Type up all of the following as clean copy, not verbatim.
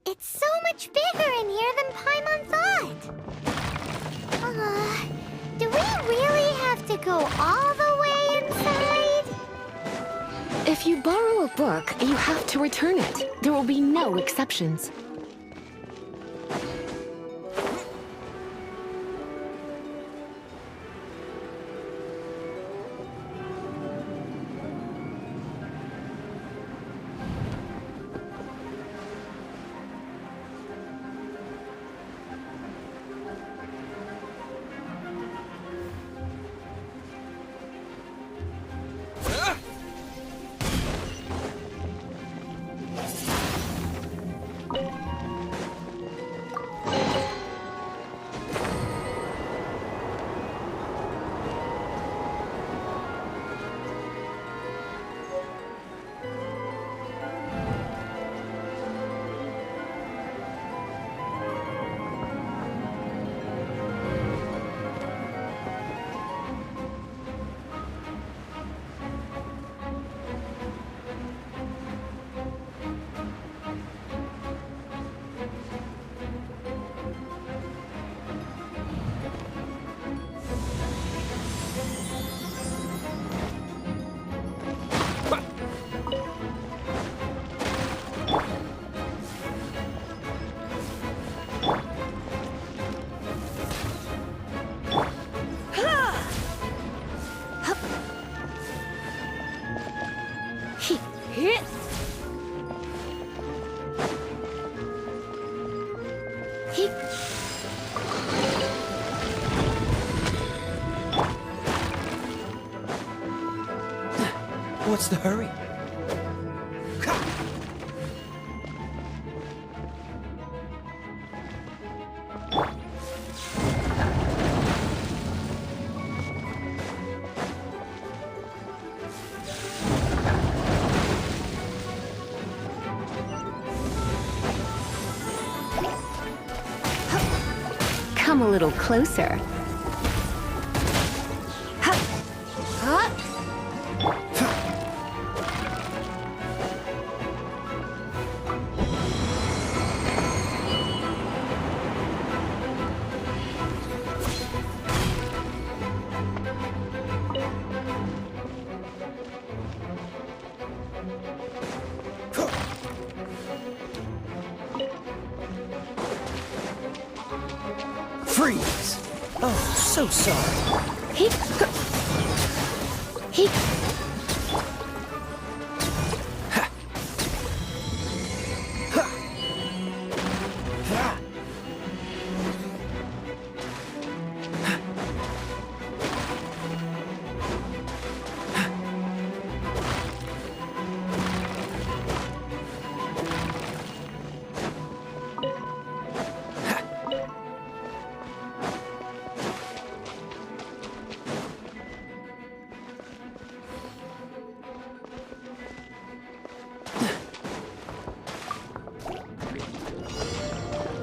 It's so much bigger in here than Paimon thought. Do we really have to go all the way inside? If you borrow a book, you have to return it. There will be no exceptions. What's the hurry? Come a little closer. Freeze! Oh, so sorry.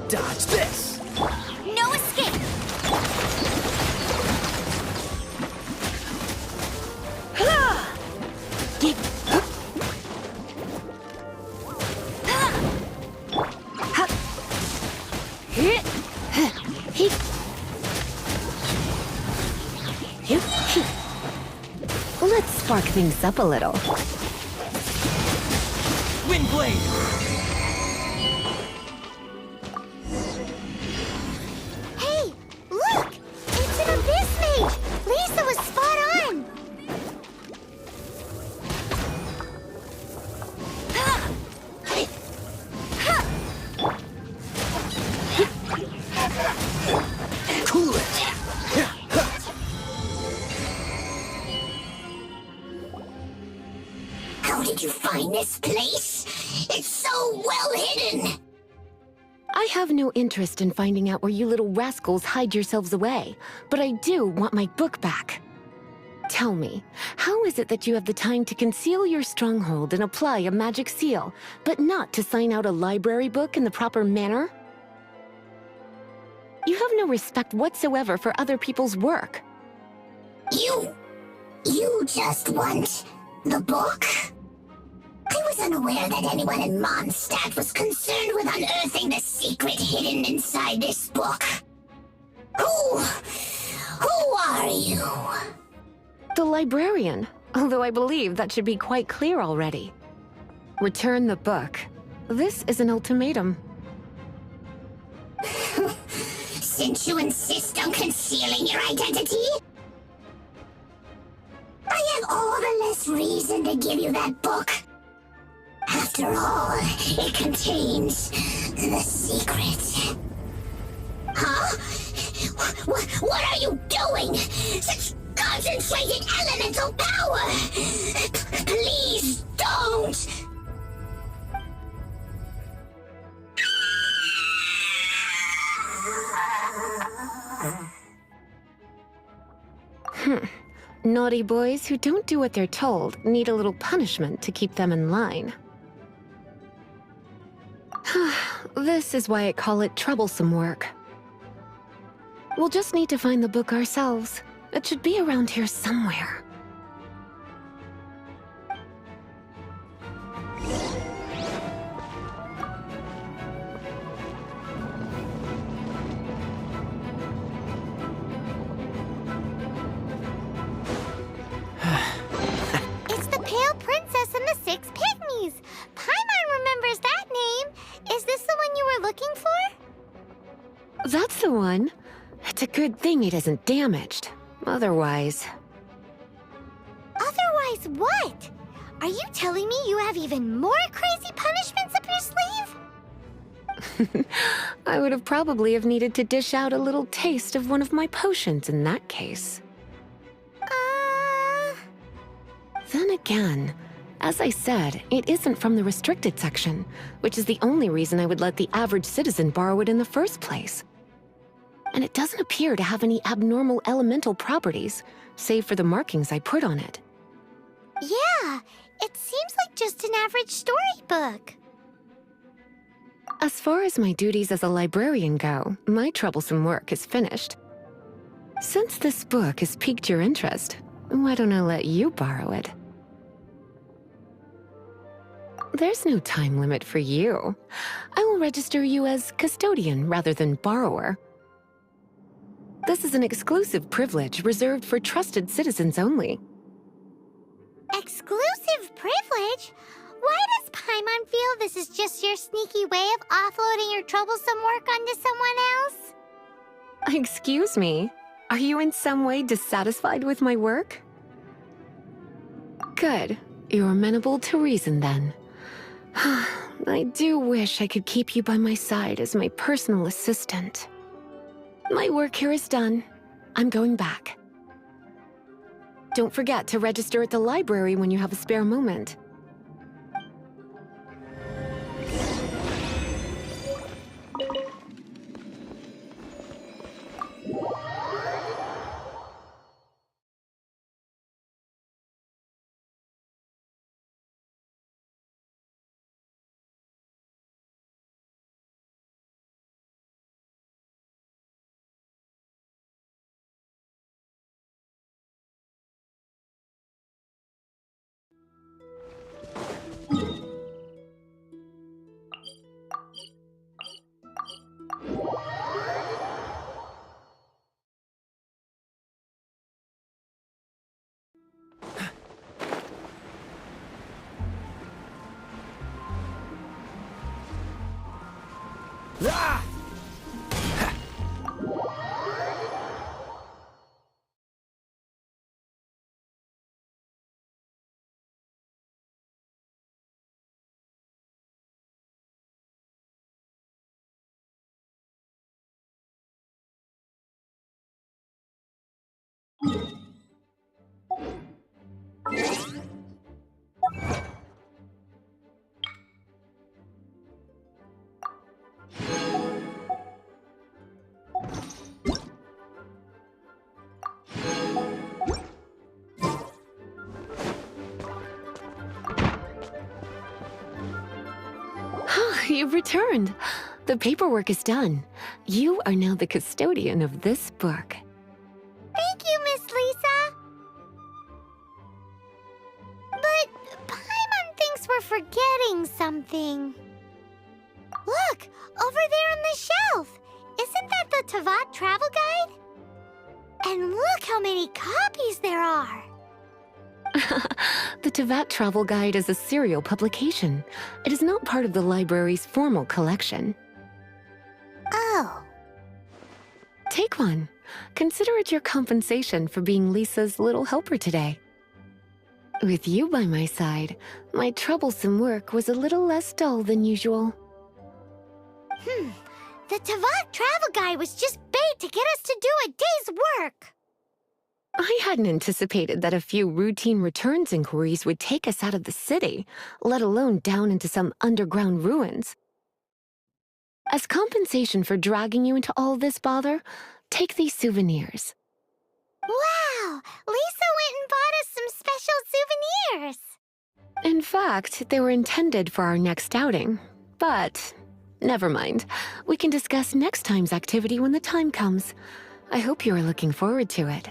Dodge this! No escape! Let's spark things up a little. Wind blade! Hey, look! It's an abyss mage! Lisa was spot on! Cool it! How did you find this place? It's so well hidden! I have no interest in finding out where you little rascals hide yourselves away, but I do want my book back. Tell me, how is it that you have the time to conceal your stronghold and apply a magic seal, but not to sign out a library book in the proper manner? You have no respect whatsoever for other people's work. You just want the book? I was unaware that anyone in Mondstadt was concerned with unearthing the secret hidden inside this book. Who are you? The librarian, although I believe that should be quite clear already. Return the book. This is an ultimatum. Since you insist on concealing your identity, I have all the less reason to give you that book. After all, it contains the secret. Huh? What are you doing? Such concentrated elemental power! Please don't! Naughty boys who don't do what they're told need a little punishment to keep them in line. This is why I call it troublesome work. We'll just need to find the book ourselves. It should be around here somewhere. It's the Pale Princess and the Six Pygmies! Paimon remembers that name! Is this the one you were looking for? That's the one. It's a good thing it isn't damaged. Otherwise... Otherwise what? Are you telling me you have even more crazy punishments up your sleeve? I would have probably have needed to dish out a little taste of one of my potions in that case. Then again, as I said, it isn't from the restricted section, which is the only reason I would let the average citizen borrow it in the first place. And it doesn't appear to have any abnormal elemental properties, save for the markings I put on it. Yeah, it seems like just an average storybook. As far as my duties as a librarian go, my troublesome work is finished. Since this book has piqued your interest, why don't I let you borrow it? There's no time limit for you. I will register you as custodian rather than borrower. This is an exclusive privilege reserved for trusted citizens only. Exclusive privilege? Why does Paimon feel this is just your sneaky way of offloading your troublesome work onto someone else? Excuse me, are you in some way dissatisfied with my work? Good, you're amenable to reason then. I do wish I could keep you by my side as my personal assistant. My work here is done. I'm going back. Don't forget to register at the library when you have a spare moment. Ah! You've returned. The paperwork is done. You are now the custodian of this book. Thank you, Miss Lisa. But Paimon thinks we're forgetting something. Look, over there on the shelf. Isn't that the Tavat travel guide? And look how many copies there are. The Tavat Travel Guide is a serial publication. It is not part of the library's formal collection. Oh. Take one. Consider it your compensation for being Lisa's little helper today. With you by my side, my troublesome work was a little less dull than usual. The Tavat travel guide was just bait to get us to do a day's work. I hadn't anticipated that a few routine returns inquiries would take us out of the city, let alone down into some underground ruins. As compensation for dragging you into all this bother, take these souvenirs. Wow! Lisa went and bought us some special souvenirs. In fact, they were intended for our next outing, but never mind. We can discuss next time's activity when the time comes. I hope you are looking forward to it.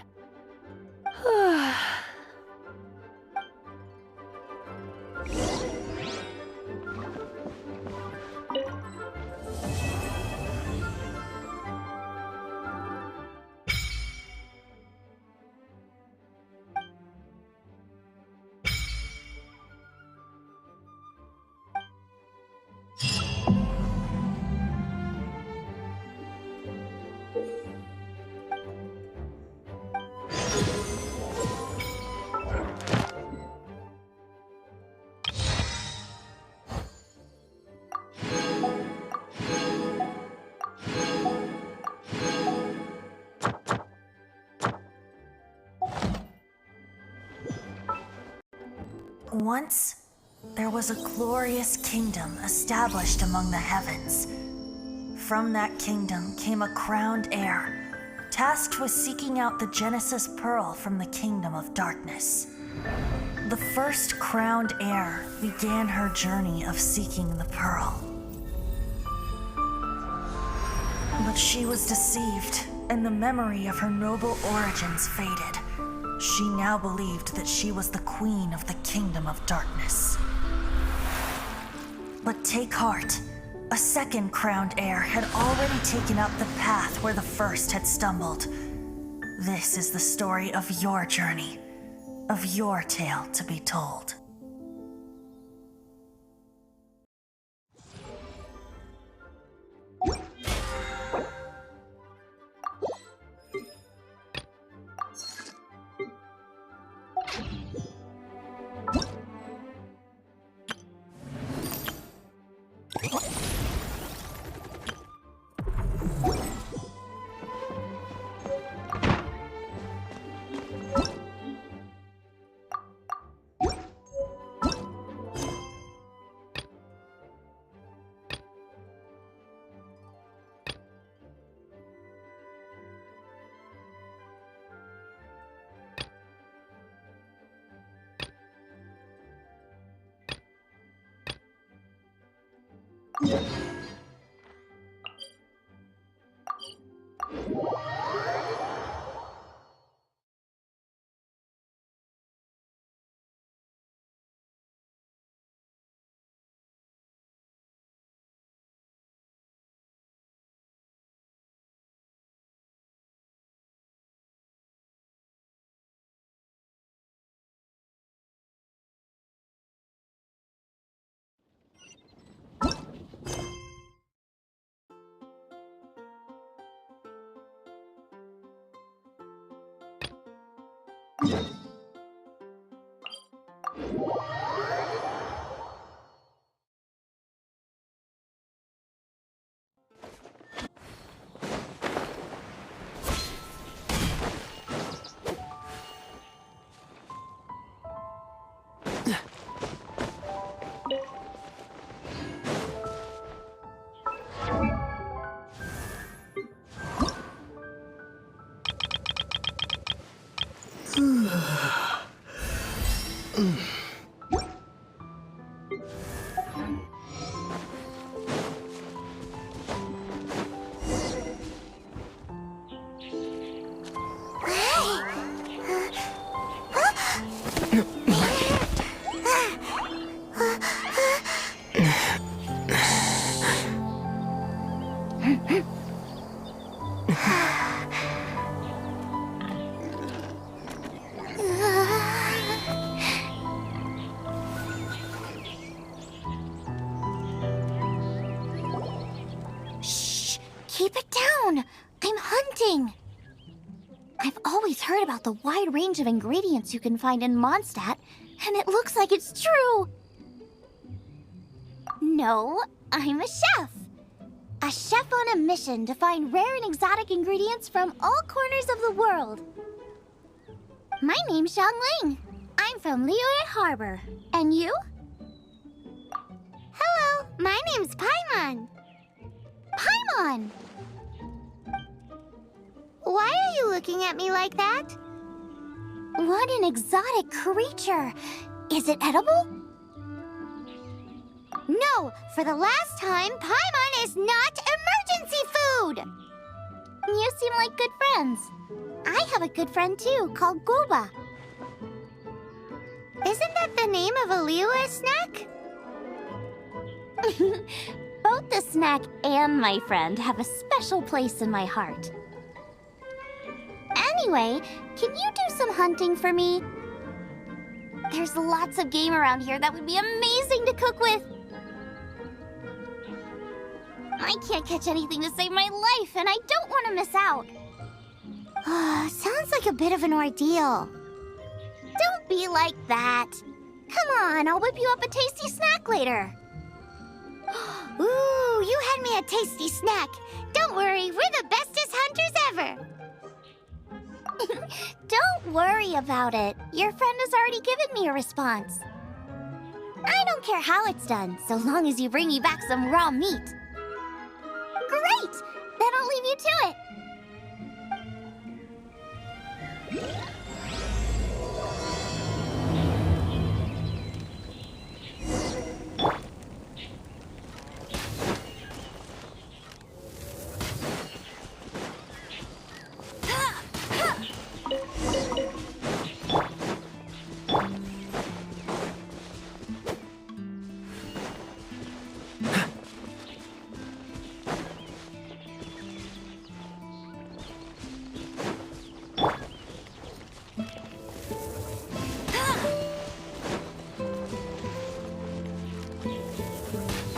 Once, there was a glorious kingdom established among the heavens. From that kingdom came a crowned heir, tasked with seeking out the Genesis Pearl from the kingdom of darkness. The first crowned heir began her journey of seeking the pearl. But she was deceived, and the memory of her noble origins faded. She now believed that she was the queen of the kingdom of darkness. But take heart. A second crowned heir had already taken up the path where the first had stumbled. This is the story of your journey, of your tale to be told. Keep it down! I'm hunting! I've always heard about the wide range of ingredients you can find in Mondstadt, and it looks like it's true! No, I'm a chef! A chef on a mission to find rare and exotic ingredients from all corners of the world. My name's Xiangling. I'm from Liyue Harbor. And you? Hello, my name's Paimon. Paimon! Why are you looking at me like that? What an exotic creature! Is it edible? No, for the last time, Paimon is not emergency food! You seem like good friends. I have a good friend too, called Goba. Isn't that the name of a Liyue snack? Both the snack and my friend have a special place in my heart. Anyway, can you do some hunting for me? There's lots of game around here that would be amazing to cook with. I can't catch anything to save my life, and I don't want to miss out. Sounds like a bit of an ordeal. Don't be like that. Come on, I'll whip you up a tasty snack later. Ooh, you had me a tasty snack. Don't worry, we're the bestest hunters ever. Don't worry about it. Your friend has already given me a response. I don't care how it's done, so long as you bring me back some raw meat. Great! Then I'll leave you to it.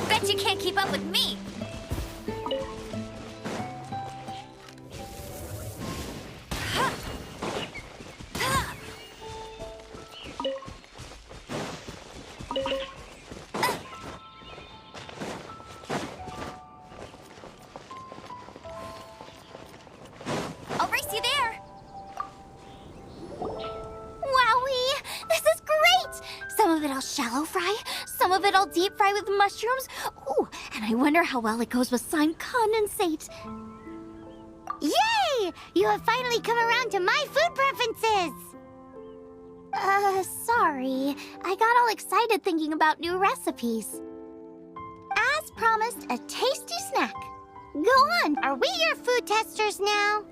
Bet you can't keep up with me. I'll race you there. Wowee! This is great! Some of it I'll shallow fry, some of it I'll deep fry with mushrooms. Ooh, and I wonder how well it goes with slime condensate. Yay! You have finally come around to my food preferences! Sorry. I got all excited thinking about new recipes. As promised, a tasty snack. Go on, are we your food testers now?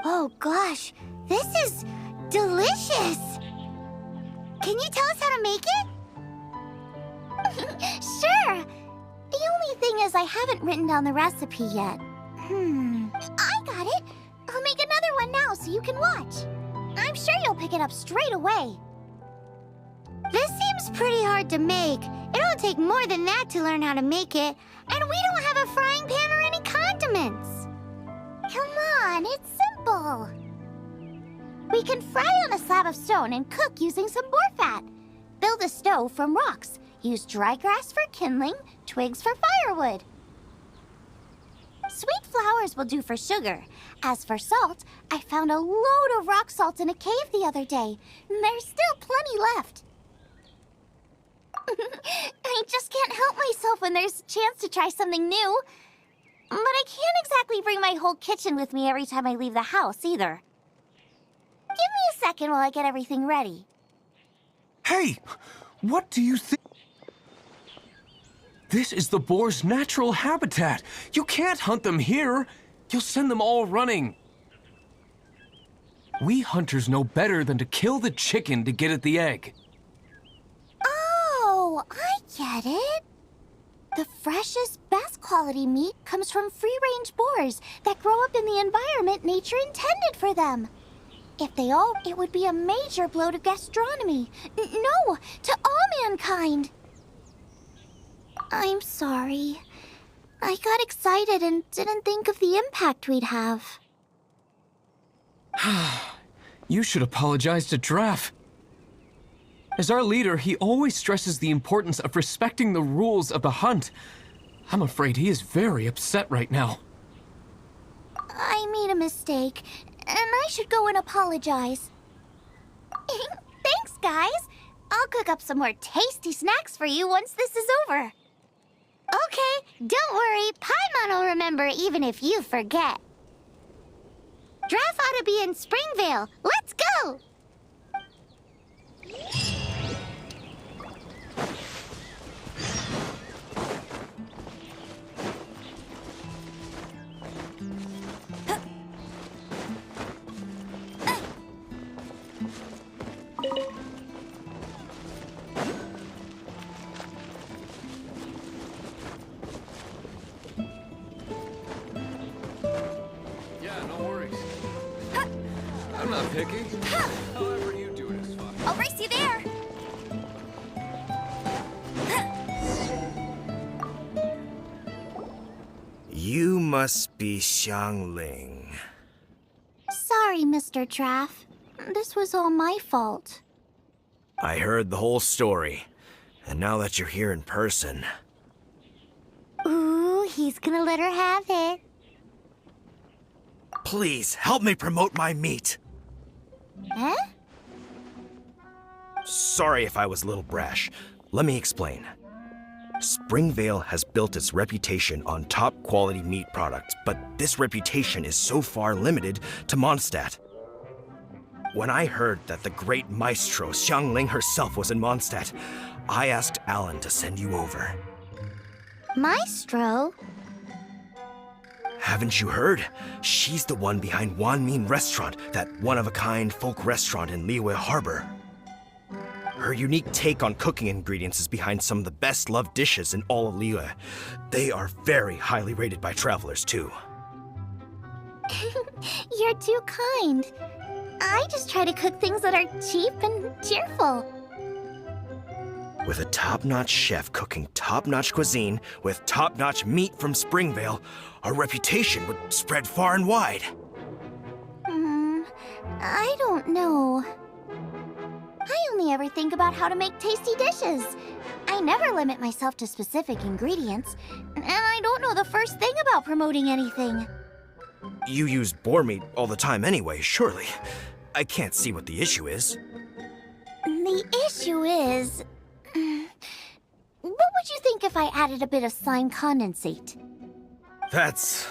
Oh gosh, this is delicious! Can you tell us how to make it? Sure! The only thing is I haven't written down the recipe yet. I got it! I'll make another one now so you can watch. I'm sure you'll pick it up straight away. This seems pretty hard to make. It'll take more than that to learn how to make it. And we don't have a frying pan or any condiments. Come on, it's simple. We can fry on a slab of stone and cook using some boar fat. Build a stove from rocks. Use dry grass for kindling, twigs for firewood. Sweet flowers will do for sugar. As for salt, I found a load of rock salt in a cave the other day. There's still plenty left. I just can't help myself when there's a chance to try something new. But I can't exactly bring my whole kitchen with me every time I leave the house, either. Give me a second while I get everything ready. Hey! What do you think? This is the boar's natural habitat. You can't hunt them here. You'll send them all running. We hunters know better than to kill the chicken to get at the egg. Oh, I get it. The freshest, best quality meat comes from free-range boars that grow up in the environment nature intended for them. If they all, it would be a major blow to gastronomy. No, to all mankind. I'm sorry. I got excited and didn't think of the impact we'd have. You should apologize to Draff. As our leader, he always stresses the importance of respecting the rules of the hunt. I'm afraid he is very upset right now. I made a mistake, and I should go and apologize. Thanks, guys. I'll cook up some more tasty snacks for you once this is over. Okay, don't worry. Paimon will remember even if you forget. Draff ought to be in Springvale. Let's go! Yeah, no worries. I'm not picky. However you do it is fine. I'll race you there. You must be Xiangling. Sorry, Mr. Draff. This was all my fault. I heard the whole story, and now that you're here in person... Ooh, he's gonna let her have it. Please, help me promote my meat! Huh? Sorry if I was a little brash. Let me explain. Springvale has built its reputation on top-quality meat products, but this reputation is so far limited to Mondstadt. When I heard that the great maestro Xiangling herself was in Mondstadt, I asked Alan to send you over. Maestro? Haven't you heard? She's the one behind Wanmin Restaurant, that one-of-a-kind folk restaurant in Liyue Harbor. Her unique take on cooking ingredients is behind some of the best-loved dishes in all of Liyue. They are very highly rated by travelers, too. You're too kind. I just try to cook things that are cheap and cheerful. With a top-notch chef cooking top-notch cuisine with top-notch meat from Springvale, our reputation would spread far and wide. I don't know. I only ever think about how to make tasty dishes. I never limit myself to specific ingredients, and I don't know the first thing about promoting anything. You use boar meat all the time anyway, surely. I can't see what the issue is. The issue is... What would you think if I added a bit of slime condensate? That's...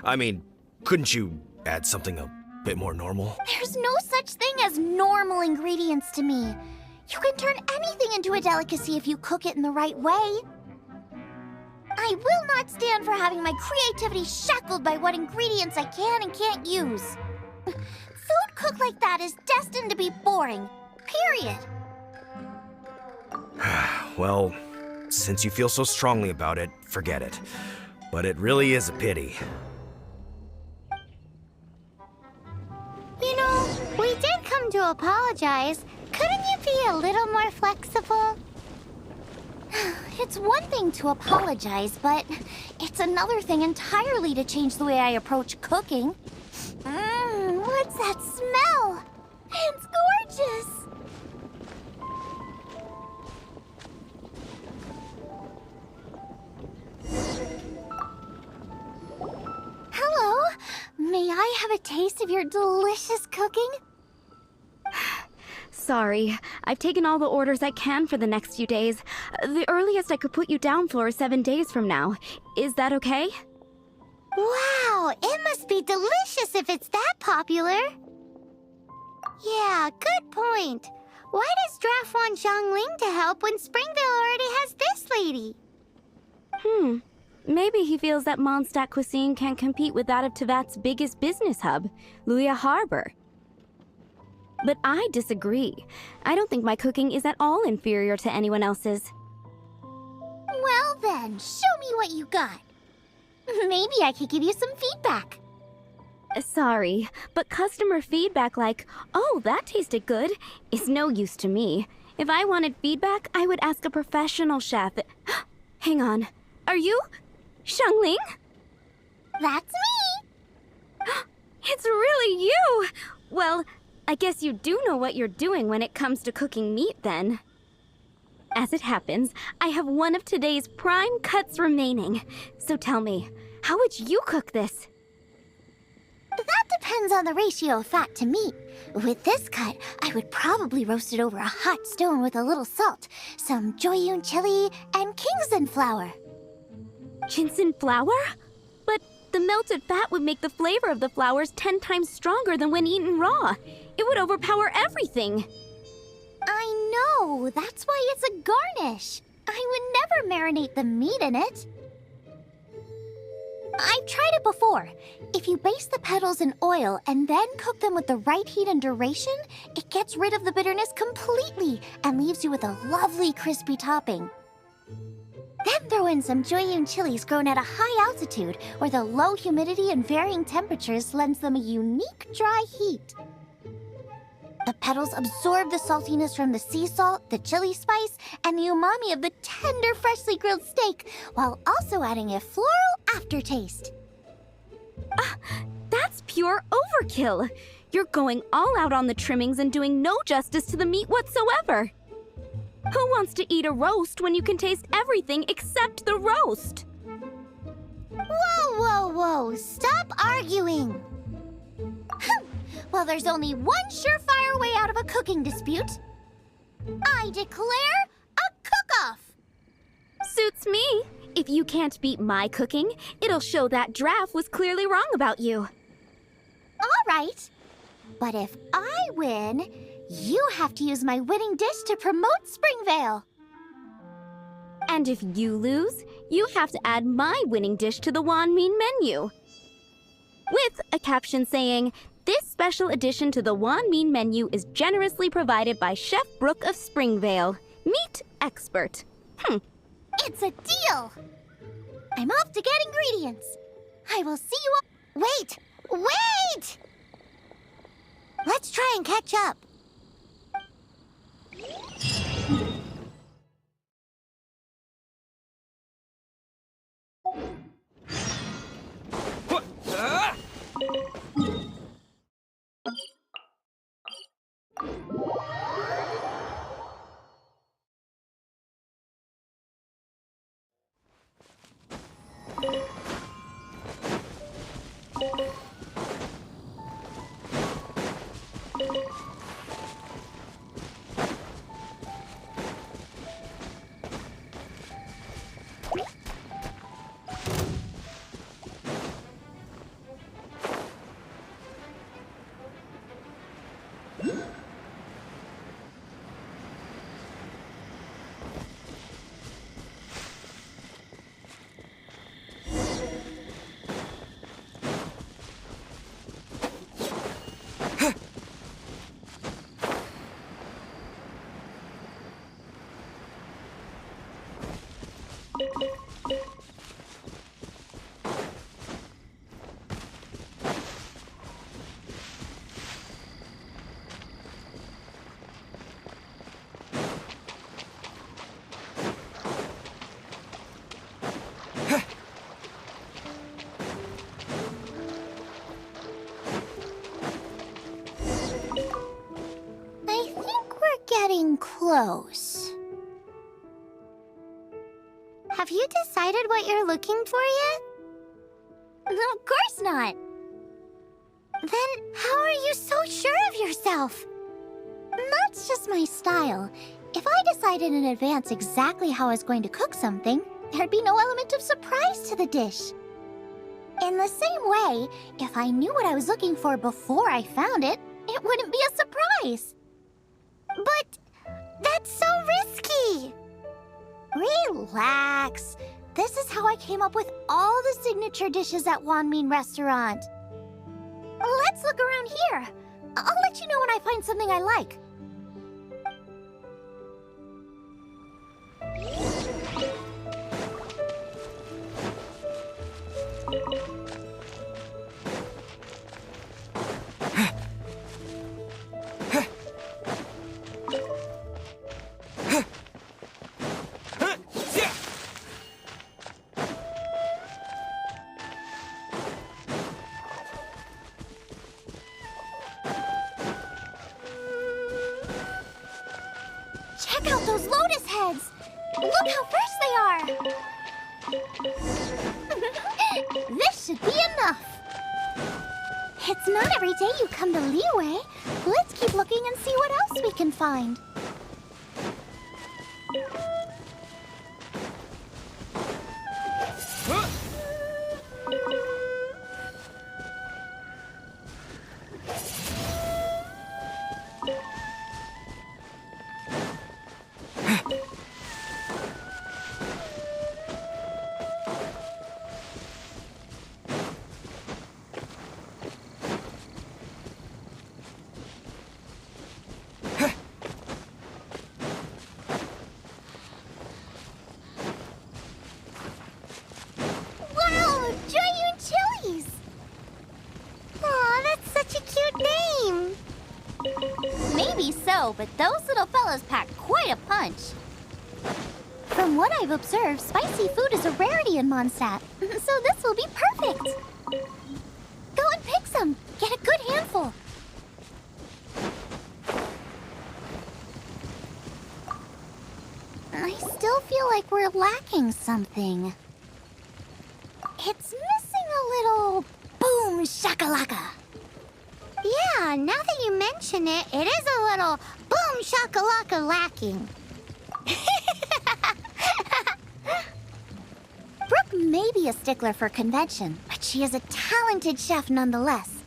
I mean, couldn't you add something a bit more normal? There's no such thing as normal ingredients to me. You can turn anything into a delicacy if you cook it in the right way. I will not stand for having my creativity shackled by what ingredients I can and can't use. Food cooked like that is destined to be boring. Period. Well, since you feel so strongly about it, forget it. But it really is a pity. You know, we did come to apologize. Couldn't you be a little more flexible? It's one thing to apologize, but it's another thing entirely to change the way I approach cooking. What's that smell? It's gorgeous! Hello, may I have a taste of your delicious cooking? Sorry, I've taken all the orders I can for the next few days. The earliest I could put you down for is 7 days from now. Is that okay? Wow, it must be delicious if it's that popular. Yeah, good point. Why does Draff want Xiangling to help when Springvale already has this lady? Maybe he feels that Mondstadt cuisine can't compete with that of Tevat's biggest business hub, Liyue Harbor. But I disagree. I don't think my cooking is at all inferior to anyone else's. Well then, show me what you got. Maybe I could give you some feedback. Sorry, but customer feedback like, "Oh, that tasted good," is no use to me. If I wanted feedback, I would ask a professional chef. Hang on. Are you Xiangling? That's me! It's really you! Well, I guess you do know what you're doing when it comes to cooking meat, then. As it happens, I have one of today's prime cuts remaining. So tell me, how would you cook this? That depends on the ratio of fat to meat. With this cut, I would probably roast it over a hot stone with a little salt, some Joyun chili, and Kingston flour. Ginseng flour? But the melted fat would make the flavor of the flowers 10 times stronger than when eaten raw. It would overpower everything. I know, that's why it's a garnish. I would never marinate the meat in it. I've tried it before. If you baste the petals in oil and then cook them with the right heat and duration, it gets rid of the bitterness completely and leaves you with a lovely crispy topping. Then throw in some Joyun chilies grown at a high altitude where the low humidity and varying temperatures lends them a unique dry heat. The petals absorb the saltiness from the sea salt, the chili spice, and the umami of the tender, freshly grilled steak, while also adding a floral aftertaste. That's pure overkill. You're going all out on the trimmings and doing no justice to the meat whatsoever. Who wants to eat a roast when you can taste everything except the roast? Whoa, whoa, whoa! Stop arguing! Well, there's only one surefire way out of a cooking dispute. I declare a cook-off! Suits me. If you can't beat my cooking, it'll show that Draff was clearly wrong about you. All right. But if I win, you have to use my winning dish to promote Springvale. And if you lose, you have to add my winning dish to the Wanmin menu. With a caption saying, "This special addition to the Wanmin menu is generously provided by Chef Brooke of Springvale, meat expert." It's a deal! I'm off to get ingredients. I will see you all— Wait! Wait! Let's try and catch up. I think we're getting close. Have you decided what you're looking for yet? Of course not. Then how are you so sure of yourself? That's just my style. If I decided in advance exactly how I was going to cook something, there'd be no element of surprise to the dish. In the same way, if I knew what I was looking for before I found it, it wouldn't be a surprise. But that's so risky. Relax. This is how I came up with all the signature dishes at Wanmin Restaurant. Let's look around here. I'll let you know when I find something I like. those lotus heads! Look how fresh they are! This should be enough! It's not every day you come to Liyue. Let's keep looking and see what else we can find. But those little fellas pack quite a punch. From what I've observed, spicy food is a rarity in Mondstadt, so this will be perfect. Go and pick some. Get a good handful. I still feel like we're lacking something. It's missing a little boom shakalaka. Yeah, now that you mention it, it is a little boom shakalaka lacking. Brooke may be a stickler for convention, but she is a talented chef nonetheless.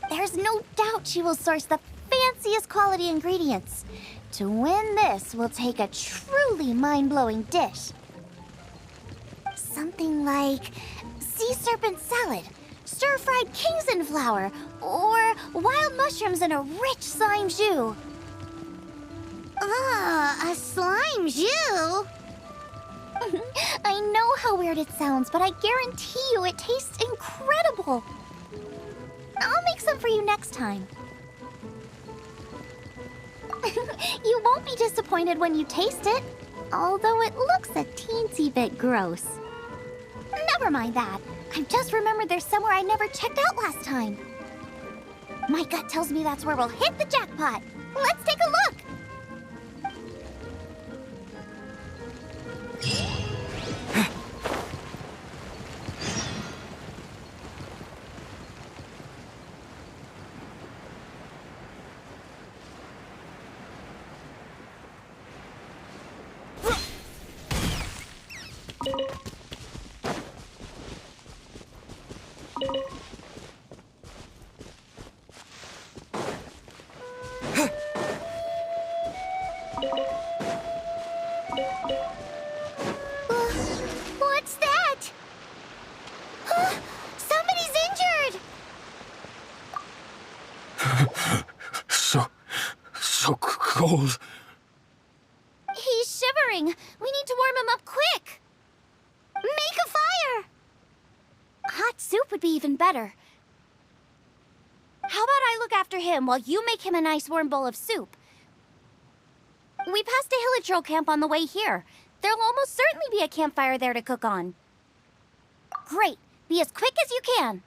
There's no doubt she will source the fanciest quality ingredients. To win this will take a truly mind-blowing dish. Something like sea serpent salad, stir-fried Kingston flour, or wild mushrooms in a rich slime jus. A slime jus? I know how weird it sounds, but I guarantee you it tastes incredible. I'll make some for you next time. You won't be disappointed when you taste it, although it looks a teensy bit gross. Never mind that. I've just remembered there's somewhere I never checked out last time. My gut tells me that's where we'll hit the jackpot. Let's take a look! What's that? Somebody's injured! So cold. He's shivering. We need to warm him up quick. Make a fire! Hot soup would be even better. How about I look after him while you make him a nice warm bowl of soup? We passed a Hilichurl camp on the way here. There'll almost certainly be a campfire there to cook on. Great. Be as quick as you can.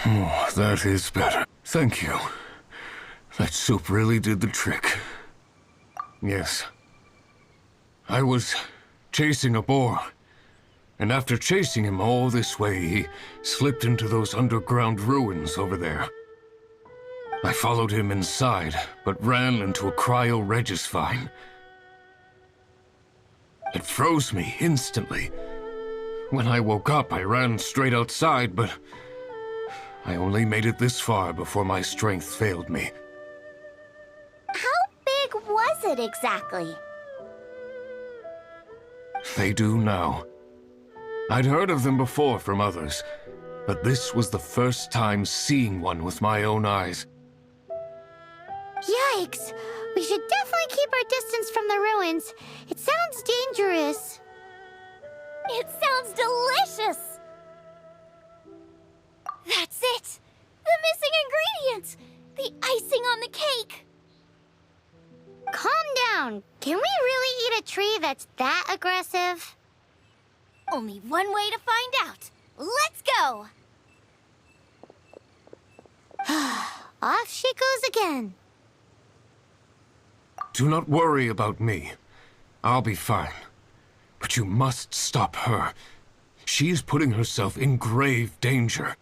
Oh, that is better. Thank you. That soup really did the trick. Yes. I was chasing a boar. And after chasing him all this way, he slipped into those underground ruins over there. I followed him inside, but ran into a cryo-regis vine. It froze me instantly. When I woke up, I ran straight outside, but I only made it this far before my strength failed me. How big was it exactly? They do now. I'd heard of them before from others, but this was the first time seeing one with my own eyes. Yikes! We should definitely keep our distance from the ruins. It sounds dangerous. It sounds delicious! That's it! The missing ingredients! The icing on the cake! Calm down. Can we really eat a tree that's that aggressive? Only one way to find out. Let's go! Off she goes again. Do not worry about me. I'll be fine. But you must stop her. She is putting herself in grave danger.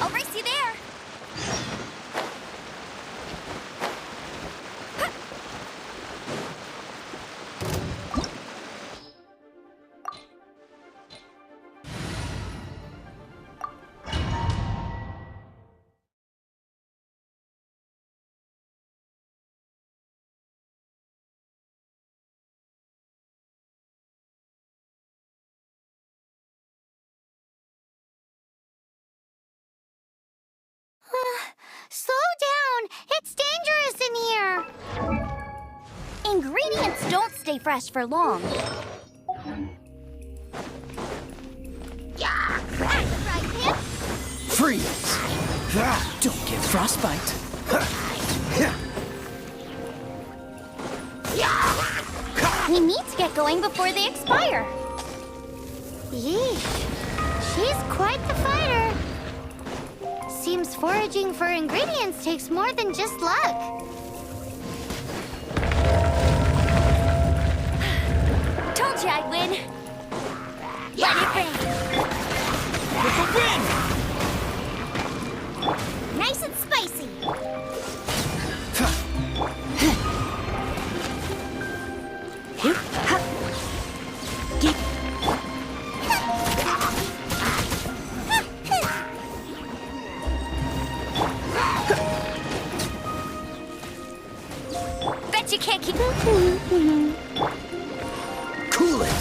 I'll race you there. Slow down! It's dangerous in here! Ingredients don't stay fresh for long. Freeze! Don't get frostbite. We need to get going before they expire. Yeesh. She's quite the fighter. Seems foraging for ingredients takes more than just luck. Told you I'd win. Let it rain. With the wind! Nice and spicy. Bet you can't keep... Cool it!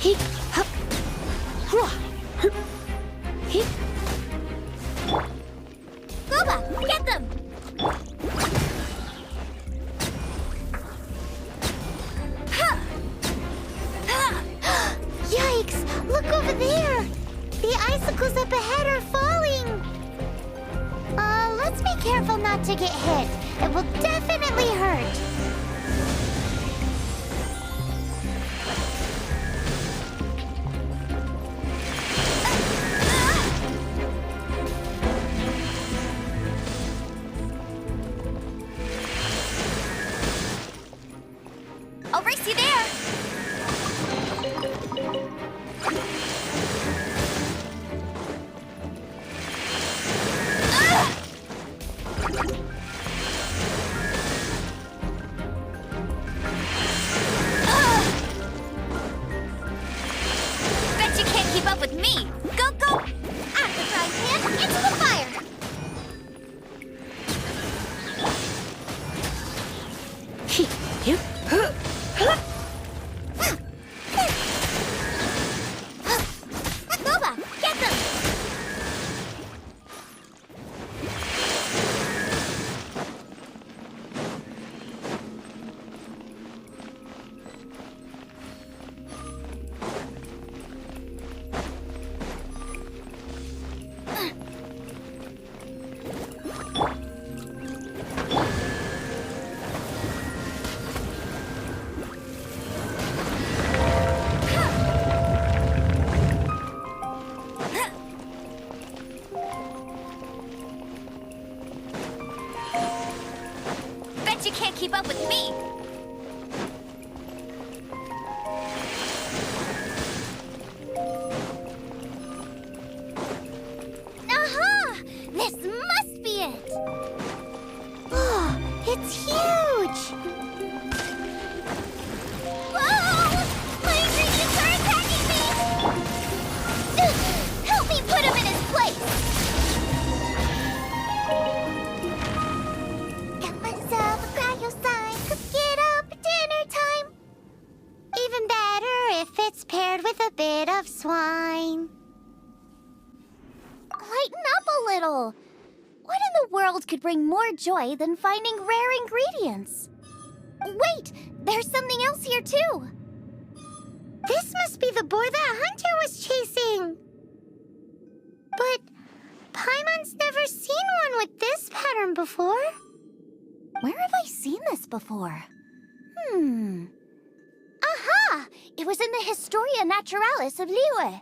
He, hup, hua, he. Boba, get them! Yikes! Look over there! The icicles up ahead are falling! Let's be careful not to get hit. It will definitely hurt. I'll race you there! Bet you can't keep up with me! Go, go! Out of the frying pan, into the fire! He, you, Boba, get them! Bet you can't keep up with me! Aha! This must be it! Oh, it's huge! Whoa! My ingredients are attacking me! Help me put him in his place! Got myself a cryo sign, cook it up at dinner time. Even better if it's paired with a bit of swine. Lighten up a little. What in the world could bring more joy than finding rare ingredients? Wait, there's something else here too. This must be the boar that Hunter was chasing. But Paimon's never seen one with this pattern before. Where have I seen this before? Aha! It was in the Historia Naturalis of Liyue.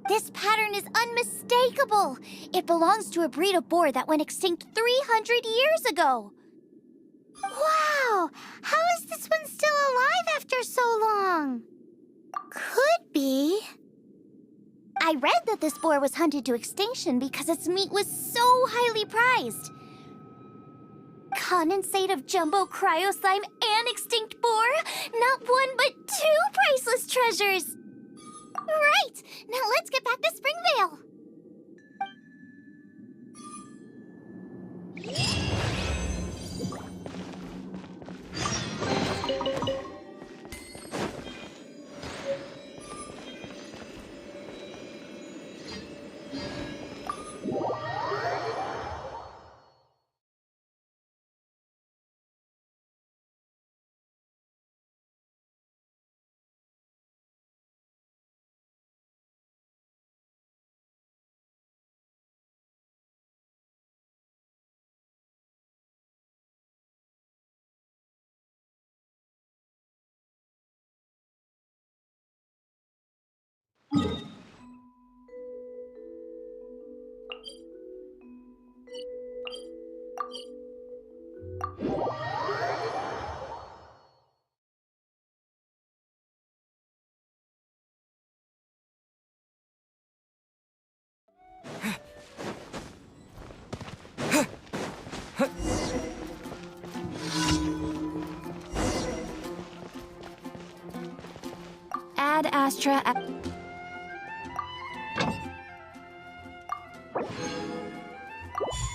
This pattern is unmistakable. It belongs to a breed of boar that went extinct 300 years ago. Wow! How is this one still alive after so long? Could be. I read that this boar was hunted to extinction because its meat was so highly prized. Condensate of jumbo cryo slime and extinct boar? Not one but two priceless treasures! Right! Now let's get back to Springvale! Ad Astra.